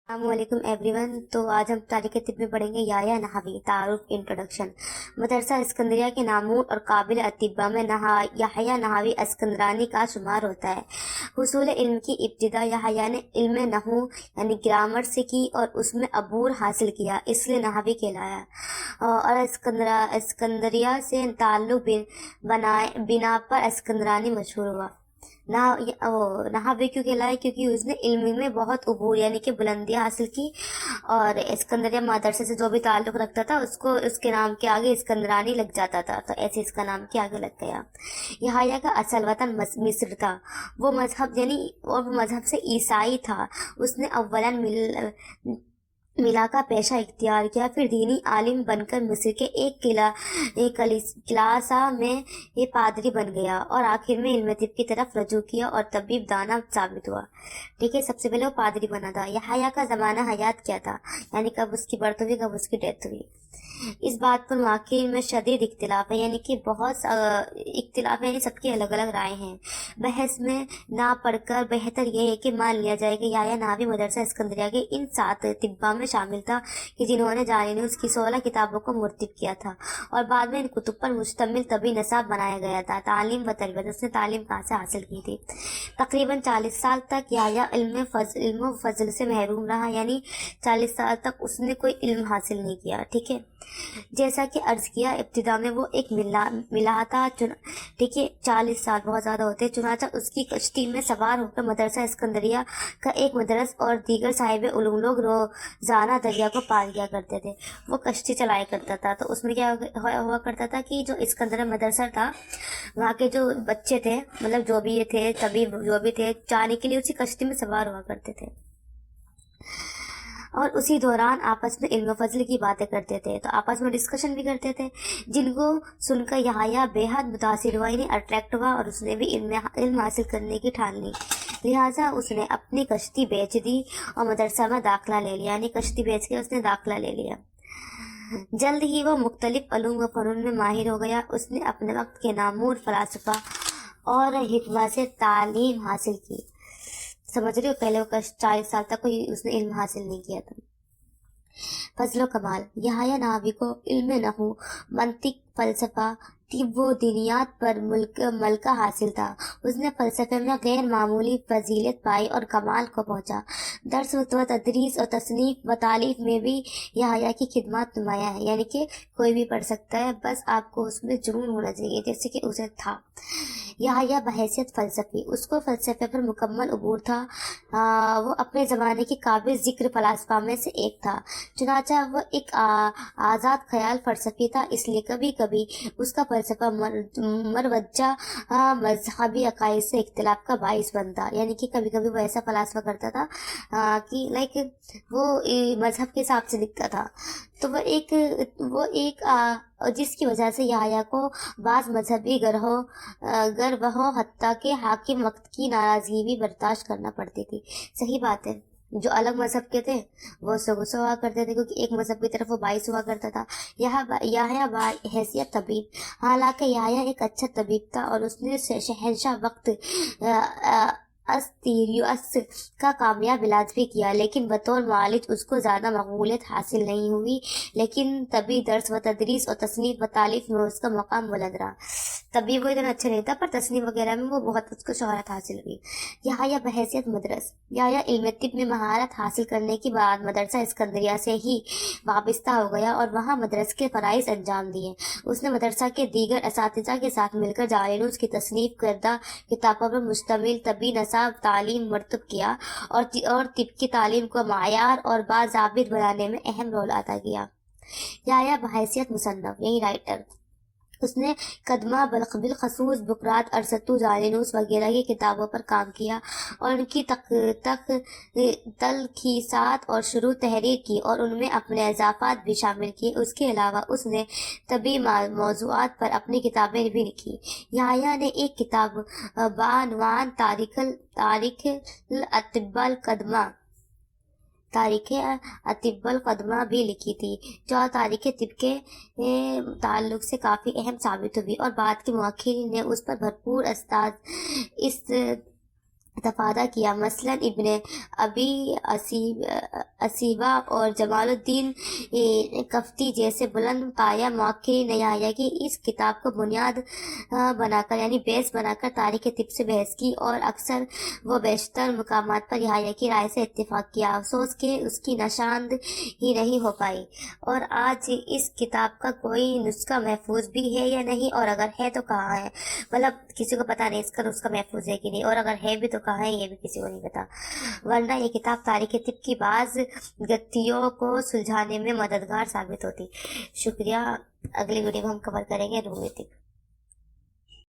السلام علیکم every one. تو آج ہم تاریخ طب میں پڑھیں گے یحییٰ نحوی. تعارف انٹروڈکشن. مدرسہ اسکندریہ کے نامور اور قابل اطباء میں یحییٰ نحوی اسکندرانی کا شمار ہوتا ہے. حصول علم کی ابتدا یحییٰ نے علم نحو یعنی گرامر سے کی اور اس میں عبور حاصل کیا، اس لیے نحوی کہلایا. اور اسکندریہ سے تعلق بنا پر اسکندرانی مشہور ہوا. نحوی کیوں کہلائے؟ کیونکہ اس نے علم میں بہت عبور یعنی کہ بلندیاں حاصل کی، اور اسکندریہ مدرسے سے جو بھی تعلق رکھتا تھا اس کے نام کے آگے اسکندرانی لگ جاتا تھا، تو ایسے اس کا نام کے آگے لگ گیا. یحییٰ کا اصل وطن مصر تھا. وہ مذہب سے عیسائی تھا. اس نے اولاً ملا کا پیشہ اختیار کیا، پھر دینی عالم بن کر مصر کے ایک کلاسا میں پادری بن گیا، اور آخر میں علم طب کی طرف رجوع کیا اور طبیب دانا ثابت ہوا. ٹھیک ہے، سب سے پہلے وہ پادری بنا تھا. یحییٰ کا زمانہ حیات کیا تھا، یعنی کب اس کی برت ہوئی، کب اس کی ڈیتھ ہوئی. اس بات پر ماکرین میں شدید اختلاف ہے، یعنی کہ بہت اختلاف ہے، یعنی سب کی الگ الگ رائے ہیں. بحث میں نہ پڑھ کر بہتر یہ ہے کہ مان لیا جائے کہ یحییٰ نحوی مدرسہ اسکندریہ کے ان 7 طباء میں شامل تھا کہ جنہوں نے جالینوس کی 16 کتابوں کو مرتب کیا تھا، اور بعد میں ان کتب پر مشتمل طبی نصاب بنایا گیا تھا. تعلیم و تربیت. اس نے تعلیم کہاں سے حاصل کی تھی؟ تقریباً 40 سال تک یحییٰ علم و فضل سے محروم رہا، یعنی 40 سال تک اس نے کوئی علم حاصل نہیں کیا. ٹھیک ہے، جیسا کہ عرض کیا ابتدا میں وہ ایک ملا تھا. ٹھیک ہے، 40 سال بہت زیادہ ہوتے. چنانچہ اس کی کشتی میں سوار ہو کر مدرسہ اسکندریہ کا ایک مدرس اور دیگر صاحب علوم لوگ روزانہ دریا کو پار کیا کرتے تھے. وہ کشتی چلایا کرتا تھا، تو اس میں کیا ہوا کرتا تھا کہ جو اسکندریہ مدرسہ تھا، وہاں کے جو بچے تھے، مطلب جو بھی تھے طبیب جو بھی تھے، جانے کے لیے اسی کشتی میں سوار ہوا کرتے تھے، اور اسی دوران آپس میں علم و فضل کی باتیں کرتے تھے. تو آپس میں ڈسکشن بھی کرتے تھے، جن کو سن کر یحییٰ بے حد متاثر ہوا، یعنی اٹریکٹ ہوا، اور اس نے بھی علم حاصل کرنے کی ٹھان لی. لہٰذا اس نے اپنی کشتی بیچ دی اور مدرسہ میں داخلہ لے لیا، یعنی کشتی بیچ کے اس نے داخلہ لے لیا. جلد ہی وہ مختلف علوم و فنون میں ماہر ہو گیا. اس نے اپنے وقت کے نامور فلاسفہ اور حکماء سے تعلیم حاصل کی. سمجھ رہے ہو، پہلے وہ 40 سال تک کوئی اس نے علم حاصل نہیں کیا تھا. فضل و کمال. یحییٰ نحوی کو علم نحو، منطق، فلسفہ، طب و دینیات پر ملکہ حاصل تھا. اس نے فلسفے میں غیر معمولی فضیلت پائی اور کمال کو پہنچا. درس و تدریس اور تصنیف و تالیف میں بھی یحییٰ کی خدمات نمایاں ہے، یعنی کہ کوئی بھی پڑھ سکتا ہے، بس آپ کو اس میں جنون ہونا چاہیے جیسے کہ اسے تھا. یحییٰ بحیثیت فلسفی، اس کو فلسفے پر مکمل عبور تھا. وہ اپنے زمانے کے قابل ذکر فلاسفہ میں سے ایک تھا. چنانچہ وہ ایک آزاد خیال فلسفی تھا، اس لیے کبھی کبھی اس کا فلسفہ مروجہ مذہبی عقائد سے اختلاف کا باعث بنتا. یعنی کہ کبھی کبھی وہ ایسا فلسفہ کرتا تھا کہ وہ مذہب کے حساب سے لکھتا تھا. تو وہ ایک جس کی وجہ سے یحییٰ کو بعض مذہبی گروہوں حتیٰ کہ حاکم وقت کی ناراضگی بھی برداشت کرنا پڑتی تھی. صحیح بات ہے، جو الگ مذہب کے تھے وہ اس سے غصہ ہوا کرتے تھے، کیونکہ ایک مذہب کی طرف وہ باعث ہوا کرتا تھا. یحییٰ حیثیت طبیب. حالانکہ یحییٰ ایک اچھا طبیب تھا اور اس نے شہنشاہ وقت استیریوس کا کامیاب علاج بھی کیا، لیکن بطور معالج اس کو زیادہ مقبولیت حاصل نہیں ہوئی. لیکن طبی درس و تدریس اور تصنیف و تالیف میں اس کا مقام بلند رہا. طبیب وہ اتنا اچھا نہیں تھا، پر تصنیف وغیرہ میں وہ بہت اس کو شہرت حاصل ہوئی. یحییٰ بحیثیت مدرس. یحییٰ علم طب میں مہارت حاصل کرنے کے بعد مدرسہ اسکندریہ سے ہی وابستہ ہو گیا اور وہاں مدرسے کے فرائض انجام دیے. اس نے مدرسہ کے دیگر اساتذہ کے ساتھ مل کر جالینوس کی تصنیف کردہ کتابوں پر مشتمل طبی نصاب تعلیم مرتب کیا اور طب کی تعلیم کو معیار اور باضابط بنانے میں اہم رول ادا کیا. یحییٰ بحیثیت مصنف یعنی رائٹر. اس نے قدمہ بالخصوص بقراط، ارسطو، جالینوس وغیرہ کی کتابوں پر کام کیا اور ان کی تلخیصات اور شروح تحریر کی اور ان میں اپنے اضافات بھی شامل کیے. اس کے علاوہ اس نے طبی موضوعات پر اپنی کتابیں بھی لکھی. یحییٰ نے ایک کتاب بعنوان تاریخ اطب القدمہ بھی لکھی تھی، جو تاریخ طب کے تعلق سے کافی اہم ثابت ہوئی، اور بعد کے مؤرخین نے اس پر بھرپور تفادہ کیا۔ مثلاً ابن ابی اسیبہ اور جمال الدین کفتی جیسے بلند پایہ محققین نے یحییٰ کی اس کتاب کو بنیاد بنا کر یعنی بیس بنا کر تاریخ طب سے بحث کی اور اکثر و بیشتر مقامات پر یحییٰ کی رائے سے اتفاق کیا۔ افسوس کہ اس کی نشاند ہی نہیں ہو پائی، اور آج اس کتاب کا کوئی نسخہ محفوظ بھی ہے یا نہیں، اور اگر ہے تو کہاں ہے۔ مطلب کسی کو پتا نہیں اس کا نسخہ محفوظ ہے کہ نہیں، اور اگر ہے بھی تو کہاں ہے یہ بھی کسی کو نہیں پتا، ورنہ یہ کتاب تاریخ طب کی بعض غلطیوں کو سلجھانے میں مددگار ثابت ہوتی۔ شکریہ۔ اگلی ویڈیو میں ہم کور کریں گے رومی طب۔